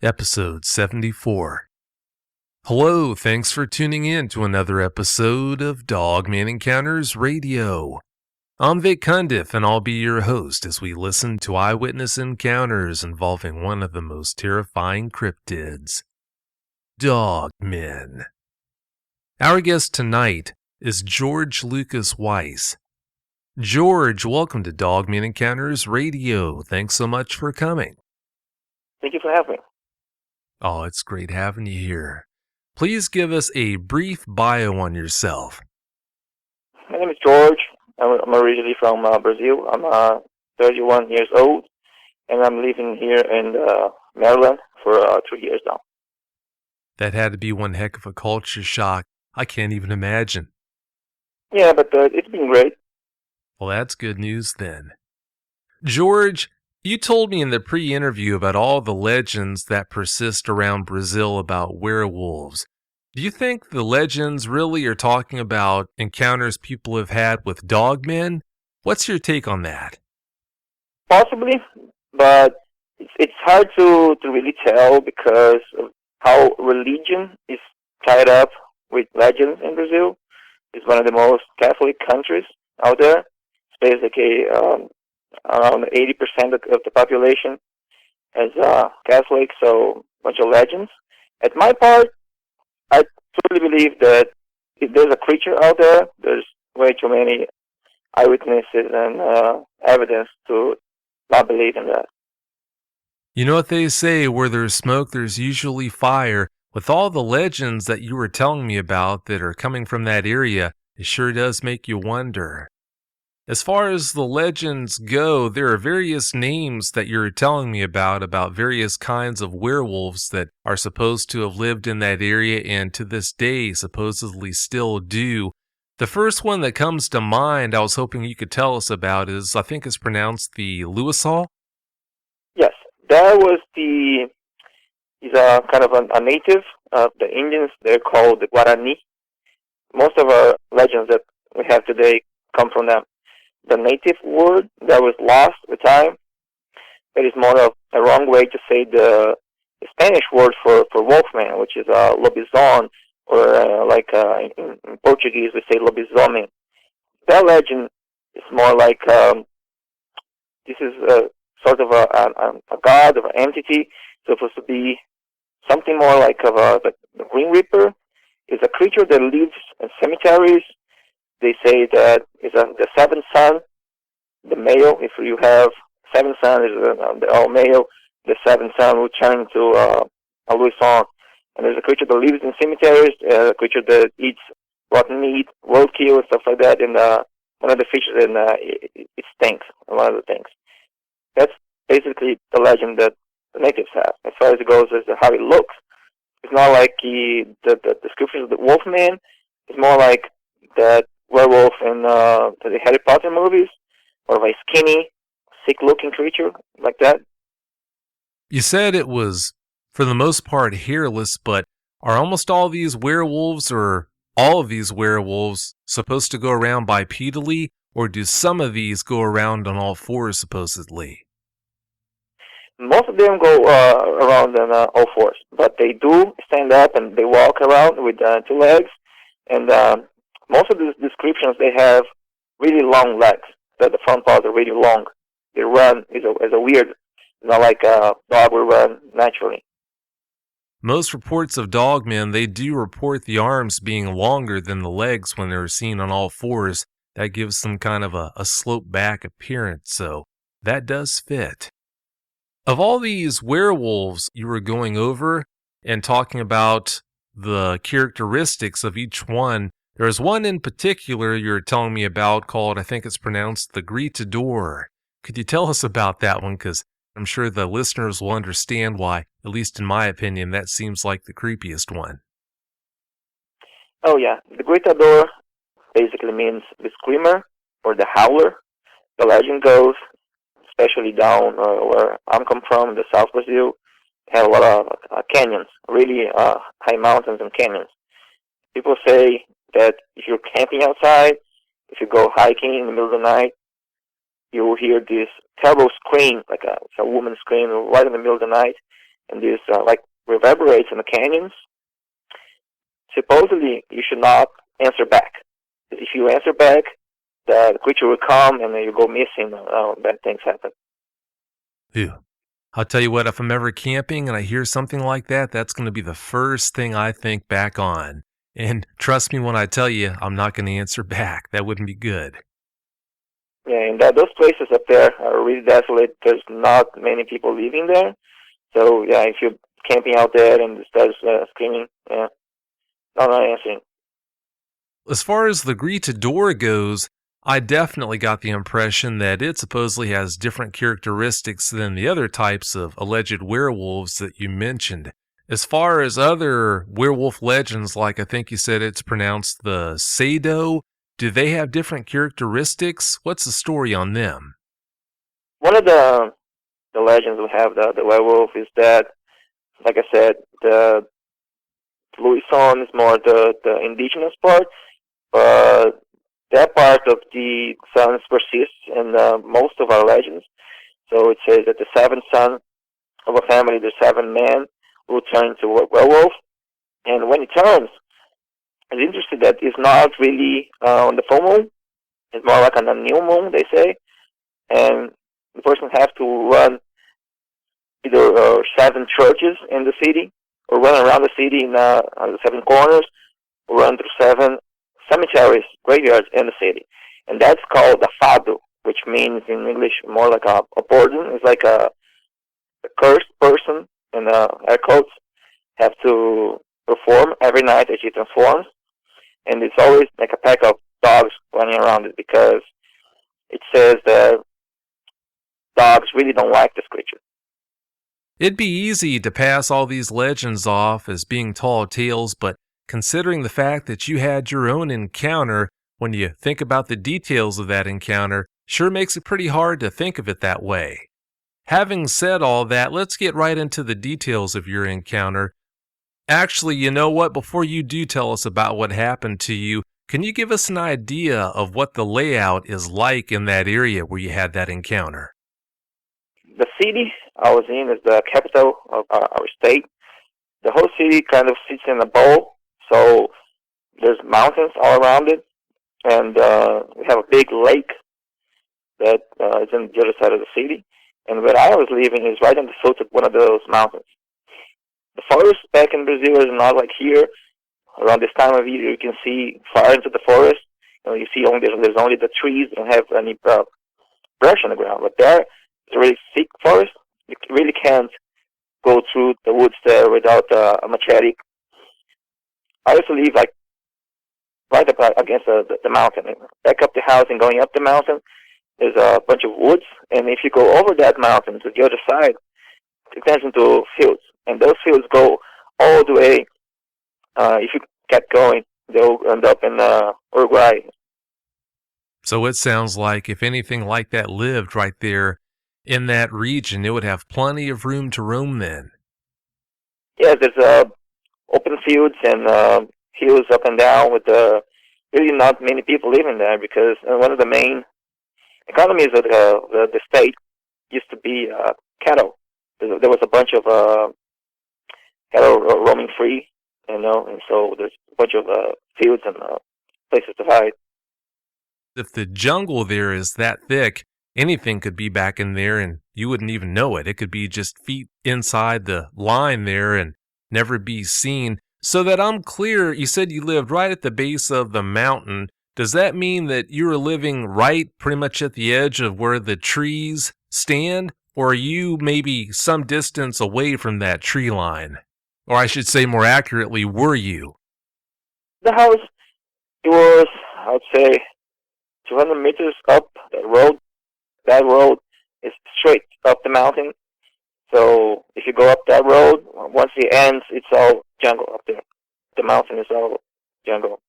Episode 74. Hello, thanks for tuning in to another episode of Dogman Encounters Radio. I'm Vic Cundiff, and I'll be your host as we listen to eyewitness encounters involving one of the most terrifying cryptids, Dogmen. Our guest tonight is George Lucas Weiss. George, welcome to Dogman Encounters Radio. Thanks so much for coming. Thank you for having me. Oh, it's great having you here. Please give us a brief bio on yourself. My name is George. I'm originally from Brazil. I'm 31 years old, and I'm living here in Maryland for 2 years now. That had to be one heck of a culture shock. I can't even imagine. Yeah, but it's been great. Well, that's good news then. George, you told me in the pre-interview about all the legends that persist around Brazil about werewolves. Do you think the legends really are talking about encounters people have had with dogmen? What's your take on that? Possibly, but it's hard to really tell because of how religion is tied up with legends in Brazil. It's one of the most Catholic countries out there. It's basically around 80% of the population is Catholic, so a bunch of legends. At my part, I truly believe that if there's a creature out there, there's way too many eyewitnesses and evidence to not believe in that. You know what they say, where there's smoke, there's usually fire. With all the legends that you were telling me about that are coming from that area, it sure does make you wonder. As far as the legends go, there are various names that you're telling me about various kinds of werewolves that are supposed to have lived in that area and to this day supposedly still do. The first one that comes to mind I was hoping you could tell us about is, I think it's pronounced the Luisão? Yes, that was he's a kind of a native. The Indians, they're called the Guarani. Most of our legends that we have today come from them. The native word that was lost with time, it is more of a wrong way to say the Spanish word for wolfman, which is lobisomem, or in Portuguese we say lobisomem. That legend is more like this is sort of a god or an entity, supposed to be something more like of the Green Reaper. Is a creature that lives in cemeteries. They say that it's the seventh son, the male. If you have seven sons, they're all male. The seventh son will turn to a Luisão. And there's a creature that lives in cemeteries, a creature that eats rotten meat, roadkill, and stuff like that. And one of the features, and it stinks. One of the things. That's basically the legend that the natives have. As far as it goes as to how it looks, it's not like the description of the Wolfman. It's more like that werewolf in the Harry Potter movies, or a skinny, sick-looking creature like that. You said it was, for the most part, hairless, but are almost all these werewolves, or all of these werewolves, supposed to go around bipedally, or do some of these go around on all fours, supposedly? Most of them go around on all fours, but they do stand up and they walk around with two legs, and most of the descriptions, they have really long legs. The front paws are really long. They run is a weird, not like a dog will run naturally. Most reports of dogmen, they do report the arms being longer than the legs when they're seen on all fours. That gives them kind of a slope back appearance, so that does fit. Of all these werewolves you were going over and talking about the characteristics of each one, there's one in particular you're telling me about called, I think it's pronounced, the Gritador. Could you tell us about that one? Because I'm sure the listeners will understand why, at least in my opinion, that seems like the creepiest one. Oh yeah, the Gritador basically means the screamer or the howler. The legend goes, especially down where I'm come from, the South Brazil, have a lot of canyons, really high mountains and canyons. People say that if you're camping outside, if you go hiking in the middle of the night, you will hear this terrible scream, like a woman scream right in the middle of the night, and this like reverberates in the canyons, supposedly you should not answer back. If you answer back, the creature will come and then you go missing. Bad things happen. Ew. I'll tell you what, if I'm ever camping and I hear something like that, that's going to be the first thing I think back on. And trust me when I tell you, I'm not going to answer back. That wouldn't be good. Yeah, and those places up there are really desolate. There's not many people living there. So, yeah, if you're camping out there and it starts screaming, yeah, no, not answering. As far as the Gritador goes, I definitely got the impression that it supposedly has different characteristics than the other types of alleged werewolves that you mentioned. As far as other werewolf legends, like I think you said it's pronounced the Sado, do they have different characteristics? What's the story on them? One of the legends we have, the werewolf, is that, like I said, the Luisão is more the indigenous part, but that part of the sons persists in most of our legends. So it says that the seventh son of a family, the 7 men, will turn into a werewolf. And when it turns, it's interesting that it's not really on the full moon. It's more like on a new moon, they say. And the person has to run either 7 churches in the city, or run around the city on the 7 corners, or run through 7 cemeteries, graveyards in the city. And that's called a fado, which means in English more like a burden. It's like a cursed person, in air quotes, have to perform every night as she transforms. And it's always like a pack of dogs running around it, because it says that dogs really don't like this creature. It'd be easy to pass all these legends off as being tall tales, but considering the fact that you had your own encounter, when you think about the details of that encounter, sure makes it pretty hard to think of it that way. Having said all that, let's get right into the details of your encounter. Actually, you know what? Before you do tell us about what happened to you, can you give us an idea of what the layout is like in that area where you had that encounter? The city I was in is the capital of our state. The whole city kind of sits in a bowl, so there's mountains all around it, and we have a big lake that is on the other side of the city. And where I was living is right on the foot of one of those mountains. The forest back in Brazil is not like here. Around this time of year, you can see far into the forest. You see there's only the trees, don't have any brush on the ground. But there, it's a really thick forest. You really can't go through the woods there without a machete. I used to live like right up against the mountain. Back up the house and going up the mountain, there's a bunch of woods. And if you go over that mountain to the other side, it turns into fields. And those fields go all the way. If you kept going, they'll end up in Uruguay. So it sounds like if anything like that lived right there in that region, it would have plenty of room to roam then. Yes, there's open fields and hills up and down with really not many people living there, because one of the main economies of the state used to be cattle. There was a bunch of cattle roaming free, and so there's a bunch of fields and places to hide. If the jungle there is that thick, anything could be back in there and you wouldn't even know it. It could be just feet inside the line there and never be seen. So that I'm clear, you said you lived right at the base of the mountain. Does that mean that you were living right pretty much at the edge of where the trees stand? Or are you maybe some distance away from that tree line? Or I should say more accurately, were you? The house, it was, I would say, 200 meters up the road. That road is straight up the mountain. So if you go up that road, once it ends, it's all jungle up there. The mountain is all jungle.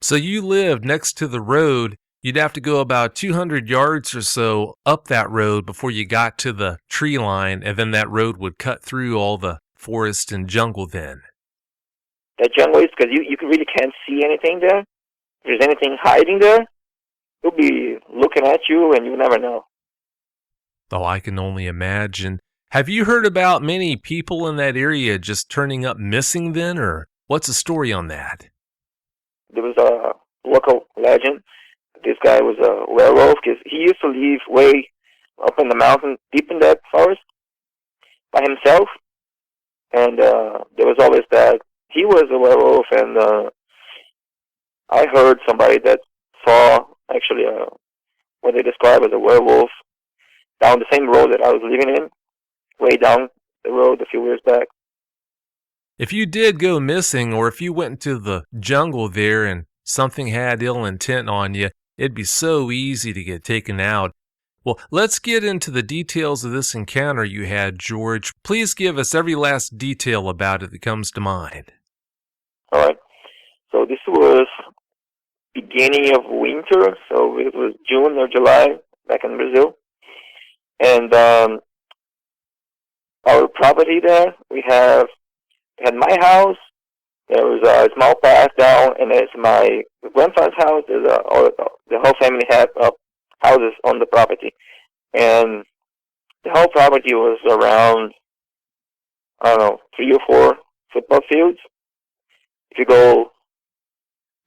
So you lived next to the road. You'd have to go about 200 yards or so up that road before you got to the tree line, and then that road would cut through all the forest and jungle then. That jungle is because you really can't see anything there. If there's anything hiding there, it'll be looking at you and you never know. Oh, I can only imagine. Have you heard about many people in that area just turning up missing then, or what's the story on that? There was a local legend. This guy was a werewolf because he used to live way up in the mountain, deep in that forest, by himself. And there was always that he was a werewolf, and I heard somebody that saw actually what they describe as a werewolf down the same road that I was living in, way down the road a few years back. If you did go missing, or if you went into the jungle there and something had ill intent on you, it'd be so easy to get taken out. Well, let's get into the details of this encounter you had, George. Please give us every last detail about it that comes to mind. All right. So this was beginning of winter, so it was June or July back in Brazil. And our property there, we had my house. There was a small path down, and there's my grandfather's house. The whole family had houses on the property, and the whole property was around, I don't know, 3 or 4 football fields. If you go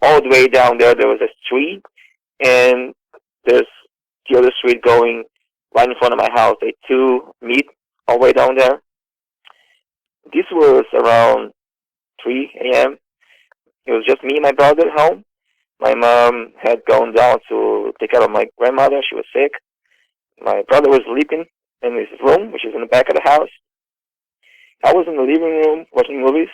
all the way down there, there was a street, and there's the other street going right in front of my house. They two meet all the way down there. This was around 3 a.m. It was just me and my brother at home. My mom had gone down to take care of my grandmother. She was sick. My brother was sleeping in his room, which is in the back of the house. I was in the living room watching movies,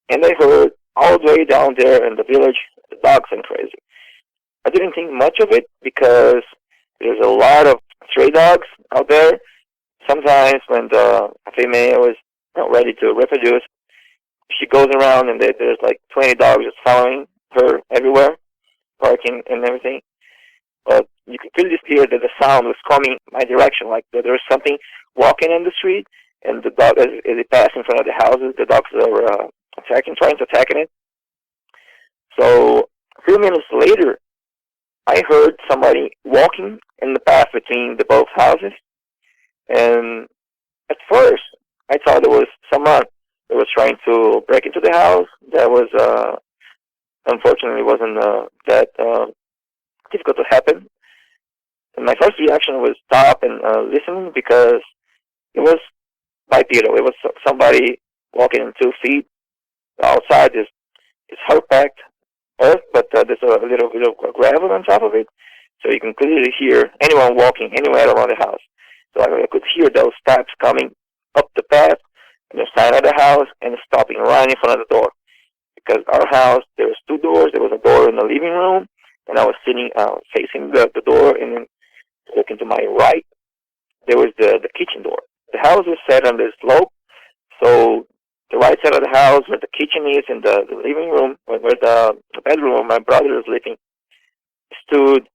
and I heard all the way down there in the village, the dogs went crazy. I didn't think much of it because there's a lot of stray dogs out there. Sometimes when the female is not ready to reproduce, she goes around and there's like 20 dogs just following her everywhere, barking and everything. But you could clearly hear that the sound was coming my direction, like there was something walking in the street, and the dog, as it passed in front of the houses, the dogs were trying to attack it. So a few minutes later, I heard somebody walking in the path between the both houses, and at first I thought it was someone that was trying to break into the house. That was unfortunately wasn't that difficult to happen. And my first reaction was stop and listen, because it was bipedal. It was somebody walking in 2 feet. Outside is hard-packed earth, but there's a little bit of gravel on top of it, so you can clearly hear anyone walking anywhere around the house. So I could hear those steps coming up the path, and the side of the house, and stopping right in front of the door. Because our house, there was 2 doors. There was a door in the living room, and I was sitting facing the door, and then looking to my right, there was the kitchen door. The house was set on the slope, so the right side of the house, where the kitchen is, and the living room, where the bedroom where my brother was living, stood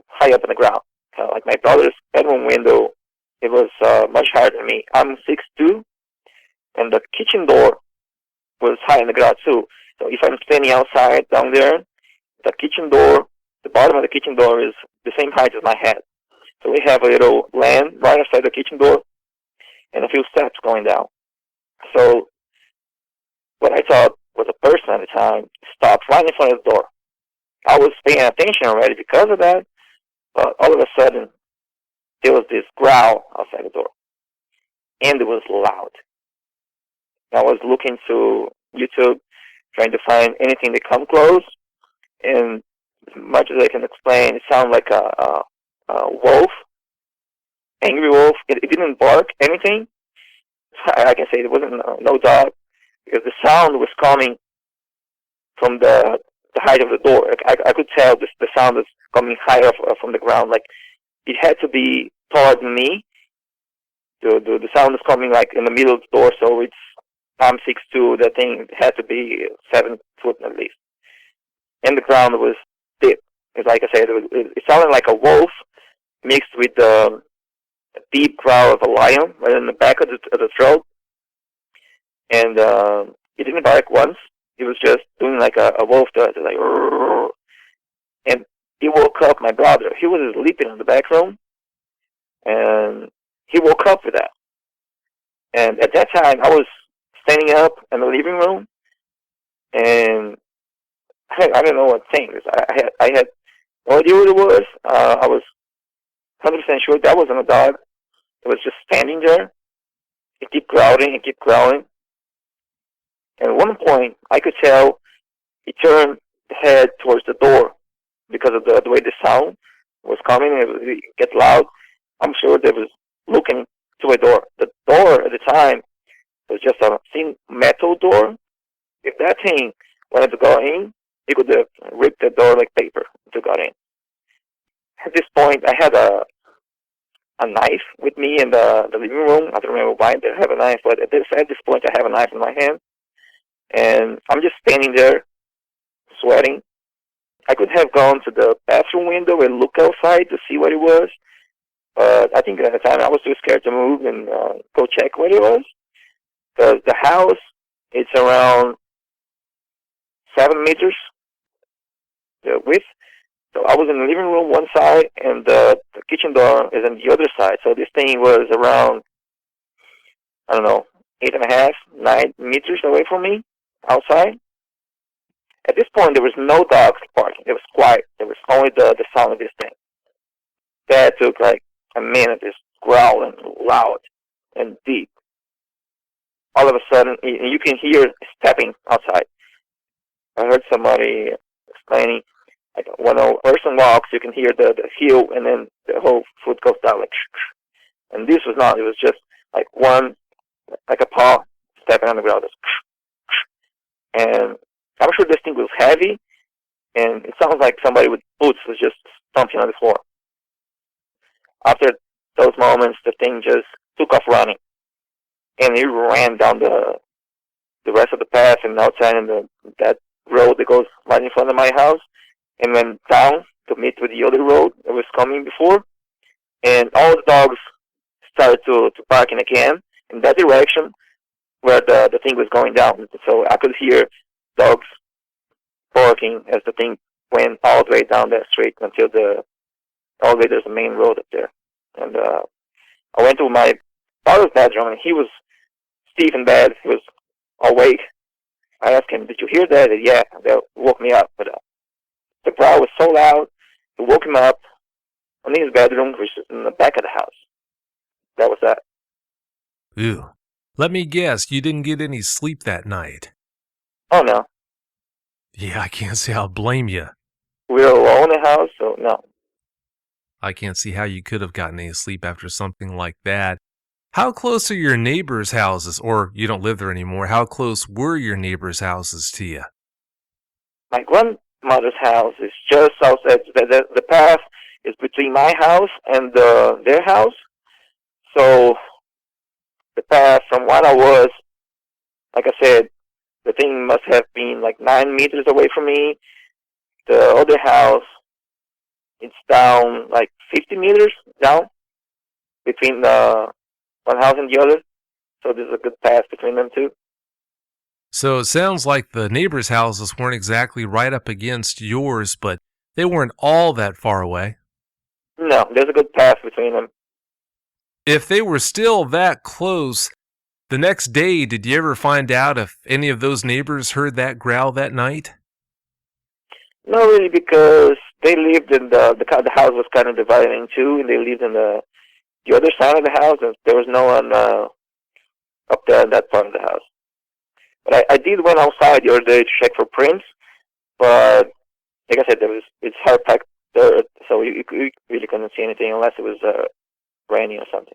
high up on the ground. Like my brother's bedroom window, it was much higher than me. I'm 6'2", and the kitchen door was high on the ground too. So if I'm standing outside down there, the kitchen door, the bottom of the kitchen door is the same height as my head. So we have a little land right outside the kitchen door, and a few steps going down. So what I thought was a person at the time stopped right in front of the door. I was paying attention already because of that, but all of a sudden, there was this growl outside the door, and it was loud. I was looking to YouTube, trying to find anything that come close, and as much as I can explain, it sounded like a wolf, angry wolf. It didn't bark anything. I can say it wasn't no dog, because the sound was coming from the height of the door. I could tell the sound was coming higher from the ground. Like it had to be taller than me. The sound was coming like in the middle of the door, so I'm 6'2". That thing had to be 7 foot at least. And the ground was deep. Because like I said, it sounded like a wolf mixed with the deep growl of a lion right in the back of the throat. And it didn't bark once. It was just doing like a wolf does, like, and he woke up my brother. He was sleeping in the back room, and he woke up with that. And at that time, I was standing up in the living room, and I don't know what thing is. I had no idea what it was. I was 100% sure that wasn't a dog. It was just standing there. It kept growling and kept growling. And at one point, I could tell he turned the head towards the door because of the way the sound was coming. It get loud. I'm sure they was looking to a door. The door at the time was just a thin metal door. If that thing wanted to go in, he could have ripped the door like paper to go in. At this point, I had a knife with me in the living room. I don't remember why I didn't have a knife, but at this point, I have a knife in my hand, and I'm just standing there, sweating. I could have gone to the bathroom window and look outside to see what it was, but I think at the time I was too scared to move and go check what it was, because the house, it's around 7 meters the width. So I was in the living room one side, and the kitchen door is on the other side. So this thing was around, I don't know, 8.5, 9 meters away from me, outside. At this point, there was no dogs barking. It was quiet. There was only the sound of this thing. That took like a minute, just growling loud and deep. All of a sudden, you can hear stepping outside. I heard somebody explaining, like when a person walks, you can hear the heel, and then the whole foot goes down like. And this was not. It was just like one, like a paw stepping on the ground. And I'm sure this thing was heavy, and it sounds like somebody with boots was just stomping on the floor. After those moments, the thing just took off running, and it ran down the rest of the path and outside in that road that goes right in front of my house, and went down to meet with the other road that was coming before, and all the dogs started to barking again in that direction where the thing was going down. So I could hear dogs barking as the thing went all the way down that street until all the way there's a main road up there. And I went to my father's bedroom, and he was stiff in bed. He was awake. I asked him, "Did you hear that?" He said, "Yeah, that woke me up." But the growl was so loud, it woke him up in his bedroom, which is in the back of the house. That was that. Ew. Let me guess, you didn't get any sleep that night. Oh, no. Yeah, I can't say I'll blame you. We were alone in the house, so no. I can't see how you could have gotten any sleep after something like that. How close are your neighbors' houses? Or you don't live there anymore. How close were your neighbors' houses to you? My grandmother's house is just outside. The path is between my house and their house. So the path from what I was, like I said, the thing must have been like 9 meters away from me. The other house, it's down like 50 meters down between one house and the other. So there's a good path between them two. So it sounds like the neighbors' houses weren't exactly right up against yours, but they weren't all that far away. No, there's a good path between them. If they were still that close, the next day, did you ever find out if any of those neighbors heard that growl that night? Not really, because they lived in the house was kind of divided in two, and they lived in the other side of the house, and there was no one up there in that part of the house. But I did went outside the other day to check for prints, but like I said, it's hard packed dirt, so you really couldn't see anything unless it was raining or something.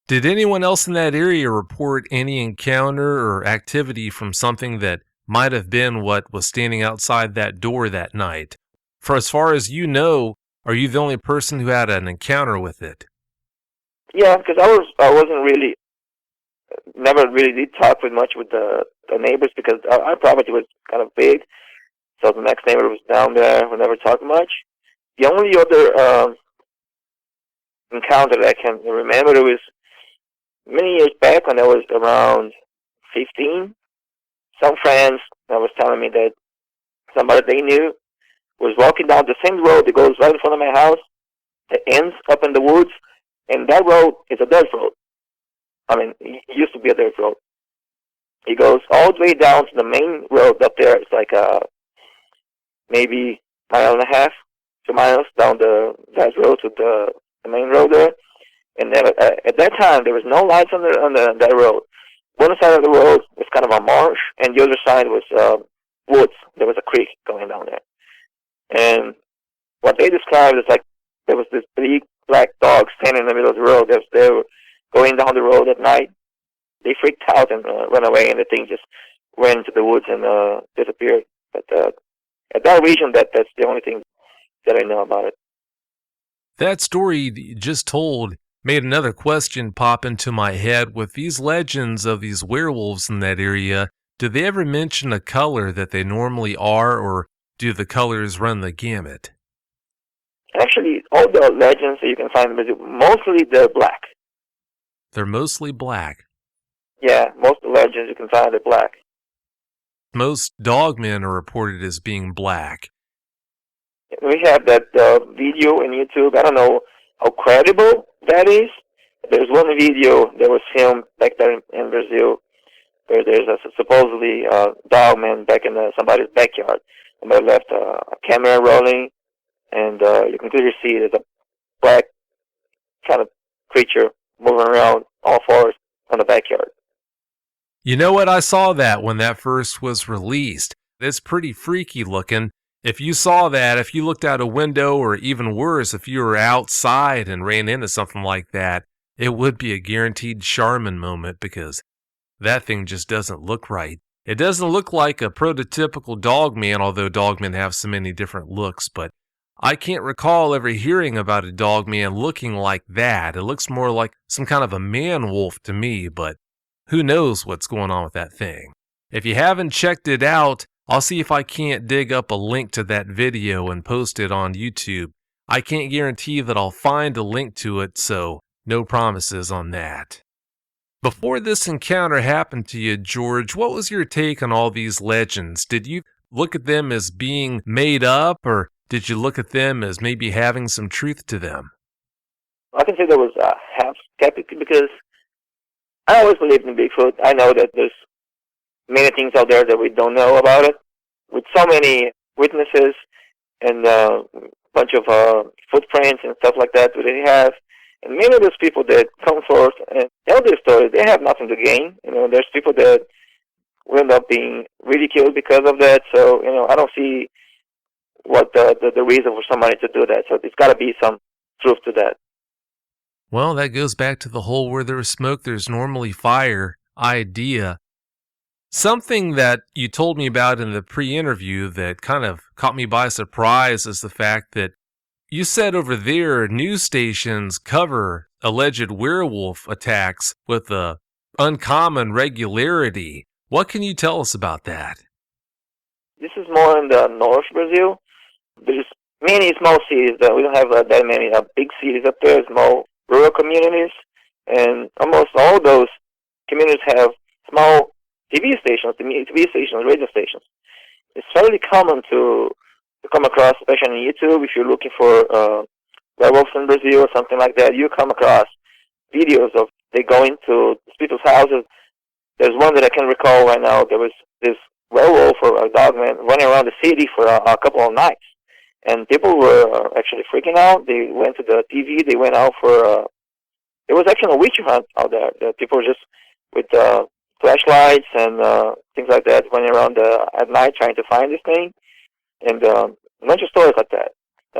Did anyone else in that area report any encounter or activity from something that might have been what was standing outside that door that night? For as far as you know, are you the only person who had an encounter with it? Yeah, because I wasn't really, never really did talk with much with the neighbors, because our property was kind of big, so the next neighbor was down there. We never talked much. The only other encounter that I can remember, it was many years back when I was around 15. Some friends was telling me that somebody they knew was walking down the same road that goes right in front of my house, that ends up in the woods, and that road is a dirt road. I mean, it used to be a dirt road. It goes all the way down to the main road up there. It's like maybe mile and a half, 2 miles down that road to the main road there. And then, at that time, there was no lights on that road. One side of the road was kind of a marsh, and the other side was woods. There was a creek going down there. And what they described is like there was this big black dog standing in the middle of the road. They were going down the road at night. They freaked out and ran away, and the thing just went into the woods and disappeared. But at that region, that's the only thing that I know about it. That story you just told made another question pop into my head. With these legends of these werewolves in that area, do they ever mention a color that they normally are, or do the colors run the gamut? Actually, all the legends that you can find in Brazil, mostly they're black. They're mostly black. Yeah, most of the legends you can find are black. Most dogmen are reported as being black. We have that video on YouTube. I don't know how credible that is. There's one video that was filmed back there in Brazil where there's a supposedly dogman back in somebody's backyard. Somebody left a camera rolling, and you can clearly see there's a black kind of creature moving around all fours on the backyard. You know what? I saw that when that first was released. It's pretty freaky looking. If you saw that, if you looked out a window, or even worse, if you were outside and ran into something like that, it would be a guaranteed Charmin moment, because that thing just doesn't look right. It doesn't look like a prototypical dogman, although dogmen have so many different looks, but I can't recall ever hearing about a dogman looking like that. It looks more like some kind of a man-wolf to me, but who knows what's going on with that thing. If you haven't checked it out, I'll see if I can't dig up a link to that video and post it on YouTube. I can't guarantee that I'll find a link to it, so no promises on that. Before this encounter happened to you, George, what was your take on all these legends? Did you look at them as being made up, or did you look at them as maybe having some truth to them? I can say there was half skeptical, because I always believed in Bigfoot. I know that there's many things out there that we don't know about it. With so many witnesses and a bunch of footprints and stuff like that they have, and many of those people that come forth and tell their story, they have nothing to gain. There's people that will end up being ridiculed because of that. So, I don't see what the reason for somebody to do that. So there's got to be some truth to that. Well, that goes back to the whole where there's smoke, there's normally fire idea. Something that you told me about in the pre-interview that kind of caught me by surprise is the fact that you said over there news stations cover alleged werewolf attacks with a uncommon regularity. What can you tell us about that? This is more in the North Brazil. There's many small cities. We don't have that many big cities up there, small rural communities, and almost all those communities have small TV stations, radio stations. It's fairly common to come across, especially on YouTube, if you're looking for werewolves in Brazil or something like that, you come across videos of they go into people's houses. There's one that I can recall right now. There was this werewolf or a dogman running around the city for a couple of nights. And people were actually freaking out. They went to the TV. They went out for it was actually a witch hunt out there. The people were just with flashlights and things like that running around at night trying to find this thing. And a bunch of stories like that.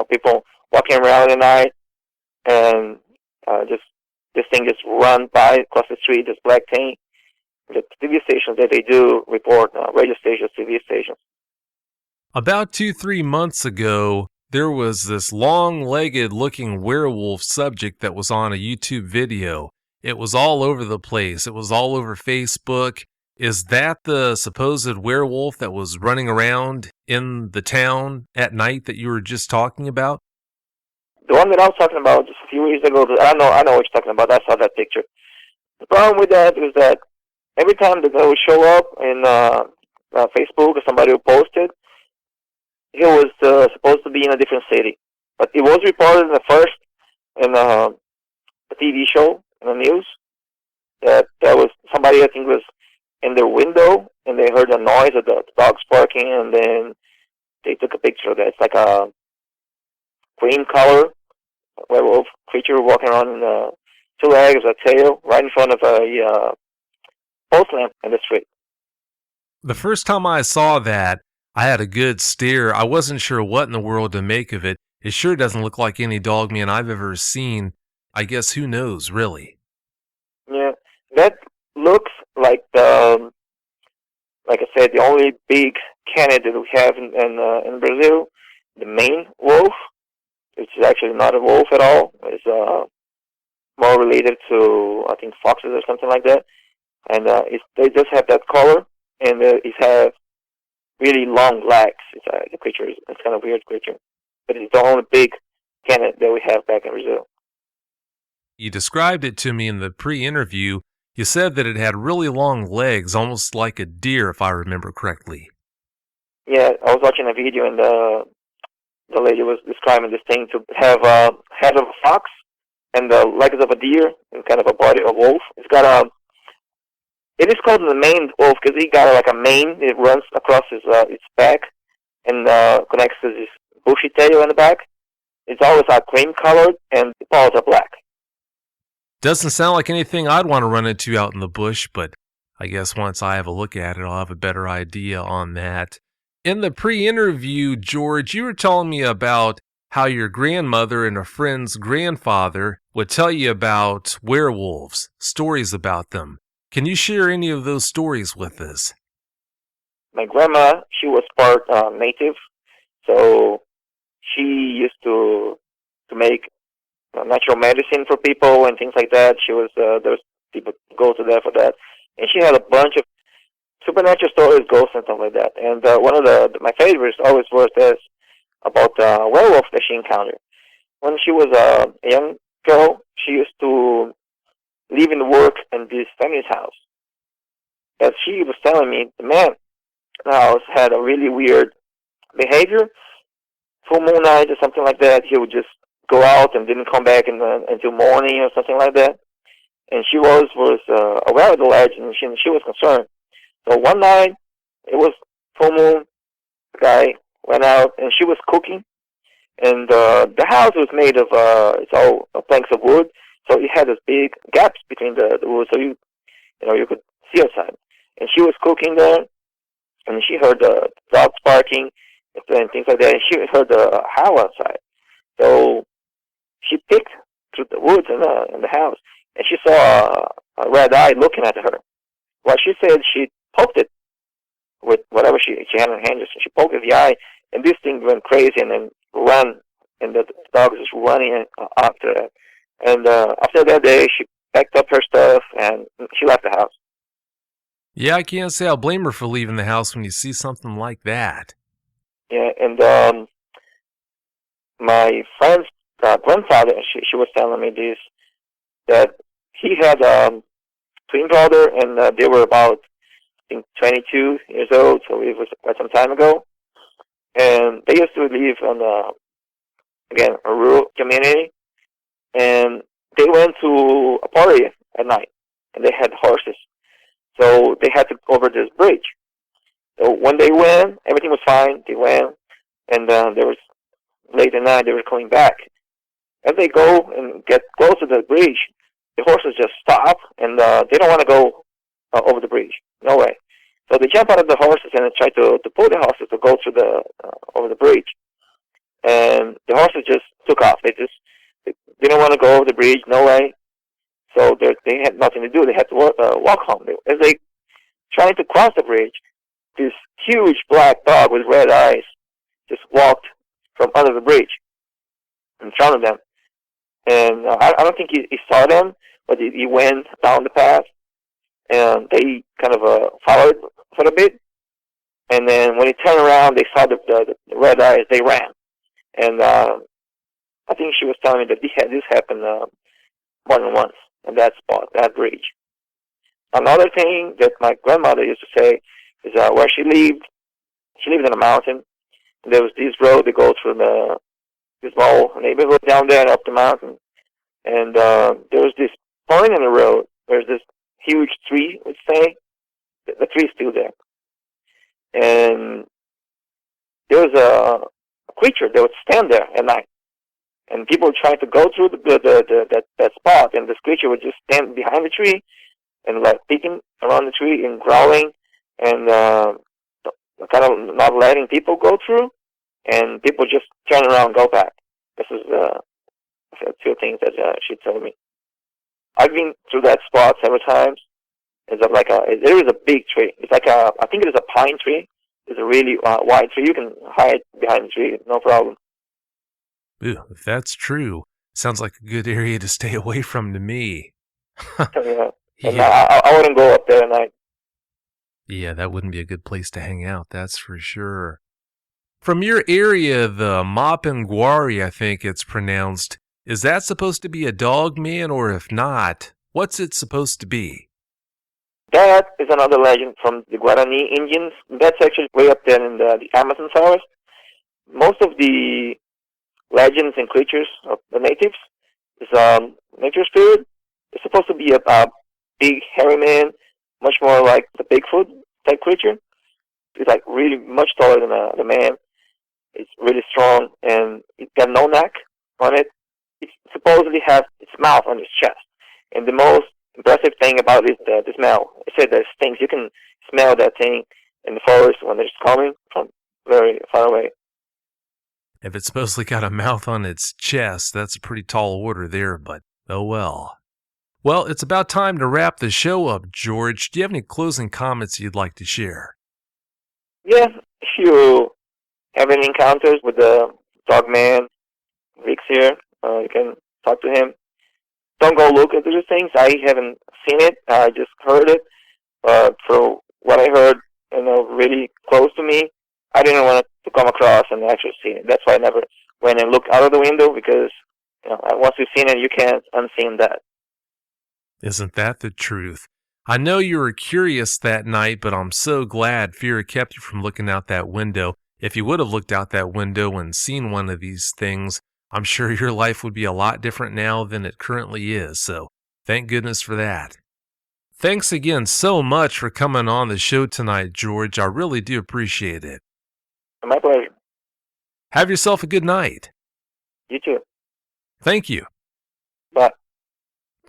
People walking around at night and just this thing just run by across the street, this black thing. The TV stations that they do report, radio stations, TV stations. About 2-3 months ago, there was this long-legged looking werewolf subject that was on a YouTube video. It was all over the place. It was all over Facebook. Is that the supposed werewolf that was running around in the town at night that you were just talking about? The one that I was talking about just a few weeks ago, I know what you're talking about. I saw that picture. The problem with that is that every time that they would show up in Facebook or somebody would post it, he was supposed to be in a different city. But it was reported in a TV show, in the news, that there was somebody, I think, was in their window, and they heard a noise of the dogs barking, and then they took a picture of that. It's like a cream color werewolf creature walking around in two legs, a tail, right in front of a post lamp in the street. The first time I saw that, I had a good stare. I wasn't sure what in the world to make of it. It sure doesn't look like any Dogman I've ever seen. I guess who knows, really? Yeah, that looks like the, like I said, the only big canid that we have in Brazil, the main wolf, which is actually not a wolf at all. It's more related to, I think, foxes or something like that. And they just have that color, and it has really long legs. The creature is it's kind of weird creature, but it's the only big canid that we have back in Brazil. You described it to me in the pre-interview. You said that it had really long legs, almost like a deer, if I remember correctly. Yeah, I was watching a video, and the lady was describing this thing to have a head of a fox and the legs of a deer and kind of a body of a wolf. It's got a. It is called the maned wolf because he got like a mane. It runs across its back and connects to this bushy tail in the back. It's always cream colored, and the paws are black. Doesn't sound like anything I'd want to run into out in the bush, but I guess once I have a look at it, I'll have a better idea on that. In the pre-interview, George, you were telling me about how your grandmother and a friend's grandfather would tell you about werewolves, stories about them. Can you share any of those stories with us? My grandma, she was part native, so she used to make natural medicine for people and things like that. She was there's people go to there for that, and she had a bunch of supernatural stories, ghosts and stuff like that. And one of my favorites always was this about werewolf that she encountered. When she was a young girl, she used to live and work in this family's house. As she was telling me, the man in the house had a really weird behavior. Full moon night or something like that, he would just go out and didn't come back until morning or something like that. And she was aware of the legend, and she was concerned. So one night, it was full moon, the guy went out, and she was cooking. And the house was made of, it's all planks of wood, so it had this big gaps between the wood, so you could see outside. And she was cooking there, and she heard the dogs barking and things like that, and she heard the howl outside. So she picked through the woods in the house, and she saw a red eye looking at her. Well, she said she poked it with whatever she had in her hand, and she poked it in the eye, and this thing went crazy and then ran, and the dog was just running after it. And after that day, she packed up her stuff, and she left the house. Yeah, I can't say I'll blame her for leaving the house when you see something like that. Yeah, and my friend's grandfather, she was telling me this, that he had a twin brother, and they were about, I think, 22 years old, so it was quite some time ago. And they used to live on, again, a rural community, and they went to a party at night, and they had horses. So they had to go over this bridge. So when they went, everything was fine. They went, and there was late at night. They were coming back. As they go and get close to the bridge, the horses just stop, and they don't want to go over the bridge. No way. So they jump out of the horses and try to pull the horses to go through over the bridge. And the horses just took off. They didn't want to go over the bridge. No way. So they had nothing to do. They had to walk home. As they trying to cross the bridge, this huge black dog with red eyes just walked from under the bridge in front of them. And I don't think he saw them, but he went down the path, and they kind of followed for a bit. And then when he turned around, they saw the red eyes. They ran. And I think she was telling me that this happened more than once in that spot, that bridge. Another thing that my grandmother used to say is where she lived in a mountain. There was this road that goes through this small neighborhood down there up the mountain. And there was this point in the road where this huge tree, let's say. The tree is still there. And there was a creature that would stand there at night. And people would try to go through that spot, and this creature would just stand behind the tree and like peeking around the tree and growling and kind of not letting people go through. And people just turn around and go back. This is two things that she told me. I've been through that spot several times. It is a big tree. It's like I think it is a pine tree. It's a really wide tree. You can hide behind the tree, no problem. Ooh, if that's true, sounds like a good area to stay away from to me. Yeah. And I wouldn't go up there at night. Yeah, that wouldn't be a good place to hang out, that's for sure. From your area, the Mapinguari, I think it's pronounced, is that supposed to be a Dogman, or if not, what's it supposed to be? That is another legend from the Guarani Indians. That's actually way up there in the Amazon forest. Most of the legends and creatures of the natives is nature spirit. It's supposed to be a big hairy man, much more like the Bigfoot type creature. It's like really much taller than the man. It's really strong, and it got no neck on it. It supposedly has its mouth on its chest. And the most impressive thing about it is the smell. It said there's things you can smell that thing in the forest when it's coming from very far away. If it's supposedly got a mouth on its chest, that's a pretty tall order there, but oh well. Well, it's about time to wrap the show up, George. Do you have any closing comments you'd like to share? Yeah, if you have any encounters with the Dogman, Rick's here, you can talk to him. Don't go look into these things. I haven't seen it. I just heard it. For what I heard, really close to me, I didn't want to come across and actually see it. That's why I never went and looked out of the window, because once you've seen it, you can't unseen that. Isn't that the truth? I know you were curious that night, but I'm so glad fear kept you from looking out that window. If you would have looked out that window and seen one of these things, I'm sure your life would be a lot different now than it currently is, so thank goodness for that. Thanks again so much for coming on the show tonight, George. I really do appreciate it. My pleasure. Have yourself a good night. You too. Thank you. Bye.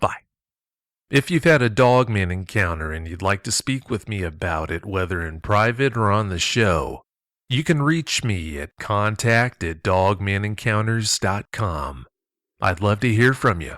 Bye. If you've had a Dogman encounter and you'd like to speak with me about it, whether in private or on the show, you can reach me at contact@dogmanencounters.com. I'd love to hear from you.